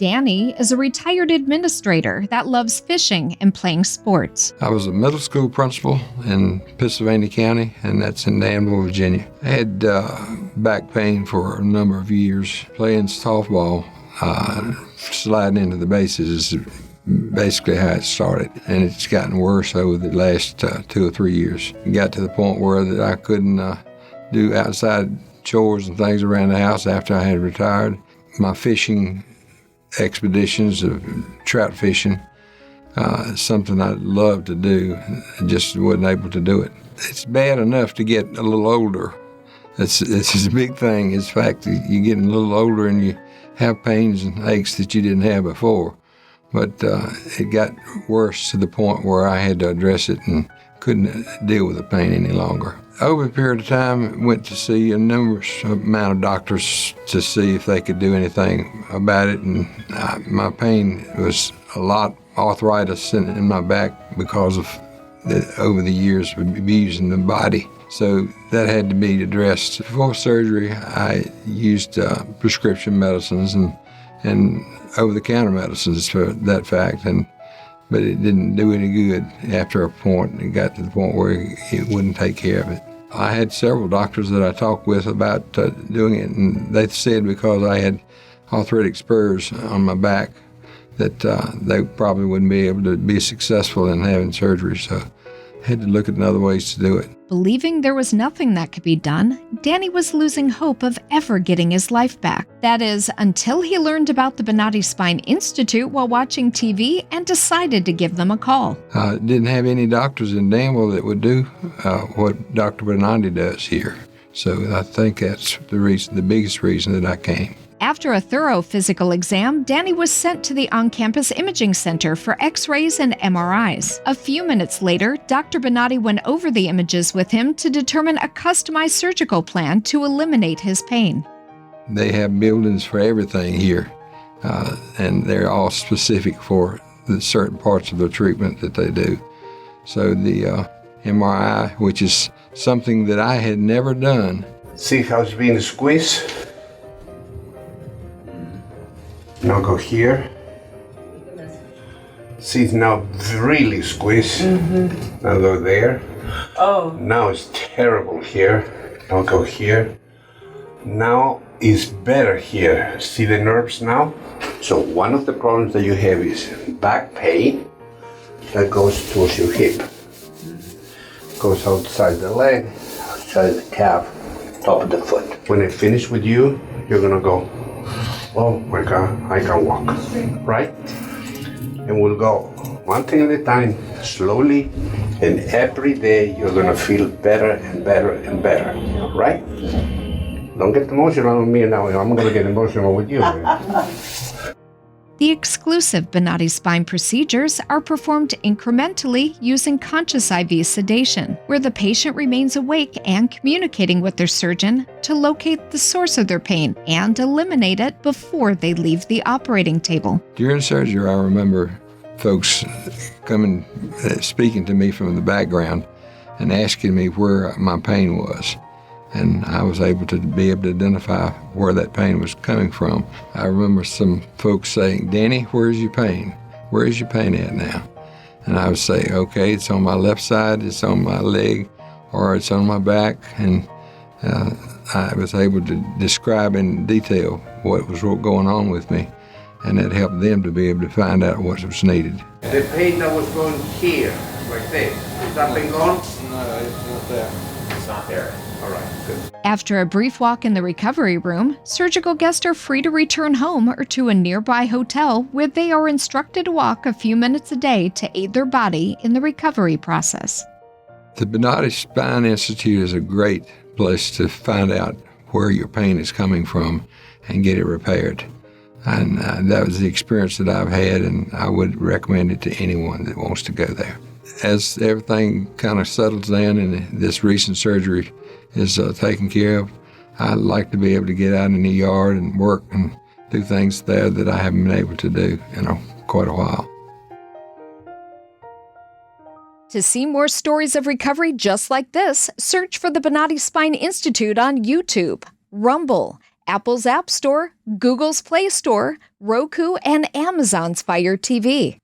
Danny is a retired administrator that loves fishing and playing sports. I was a middle school principal in Pennsylvania County, and that's in Danville, Virginia. I had back pain for a number of years. Playing softball, sliding into the bases is basically how it started, and it's gotten worse over the last 2 or 3 years. It got to the point where that I couldn't do outside chores and things around the house after I had retired. My fishing expeditions of trout fishing, something I loved to do, I just wasn't able to do it. It's bad enough to get a little older. It's a big thing. It's the fact that you're getting a little older and you have pains and aches that you didn't have before. But it got worse to the point where I had to address it and couldn't deal with the pain any longer. Over a period of time, went to see a numerous amount of doctors to see if they could do anything about it. And my pain was a lot arthritis in my back because of over the years of abusing the body. So that had to be addressed. Before surgery, I used prescription medicines and over-the-counter medicines for that fact, but it didn't do any good after a point. It got to the point where it wouldn't take care of it. I had several doctors that I talked with about doing it, and they said because I had arthritic spurs on my back that they probably wouldn't be able to be successful in having surgery, so I had to look at other ways to do it. Believing there was nothing that could be done, Danny was losing hope of ever getting his life back. That is, until he learned about the Bonati Spine Institute while watching TV and decided to give them a call. I didn't have any doctors in Danville that would do what Dr. Bonati does here. So I think that's the biggest reason that I came. After a thorough physical exam, Danny was sent to the on-campus imaging center for x-rays and MRIs. A few minutes later, Dr. Bonati went over the images with him to determine a customized surgical plan to eliminate his pain. They have buildings for everything here, and they're all specific for the certain parts of the treatment that they do. So the MRI, which is something that I had never done. See how it's being squeezed? Now go here. See, it's now really squeezed. Mm-hmm. Now go there. Oh. Now it's terrible here. Now go here. Now it's better here. See the nerves now? So one of the problems that you have is back pain that goes towards your hip. Goes outside the leg, outside the calf, top of the foot. When I finish with you, you're gonna go, oh my God, I can walk, right? And we'll go one thing at a time, slowly, and every day you're gonna feel better and better and better, right? Don't get emotional with me now, I'm gonna get emotional with you. The exclusive Bonati Spine procedures are performed incrementally using conscious IV sedation, where the patient remains awake and communicating with their surgeon to locate the source of their pain and eliminate it before they leave the operating table. During surgery, I remember folks coming, speaking to me from the background and asking me where my pain was. And I was able to identify where that pain was coming from. I remember some folks saying, Danny, where's your pain? Where is your pain at now? And I would say, okay, it's on my left side, it's on my leg, or it's on my back. And I was able to describe in detail what was going on with me. And that helped them to be able to find out what was needed. The pain that was going here, like this, is that pain gone? No, it's not there. It's not there. All right, good. After a brief walk in the recovery room, surgical guests are free to return home or to a nearby hotel where they are instructed to walk a few minutes a day to aid their body in the recovery process. The Bonati Spine Institute is a great place to find out where your pain is coming from and get it repaired. And that was the experience that I've had, and I would recommend it to anyone that wants to go there. As everything kind of settles down and this recent surgery is taken care of, I'd like to be able to get out in the yard and work and do things there that I haven't been able to do in quite a while. To see more stories of recovery just like this, search for the Bonati Spine Institute on YouTube, Rumble, Apple's App Store, Google's Play Store, Roku, and Amazon's Fire TV.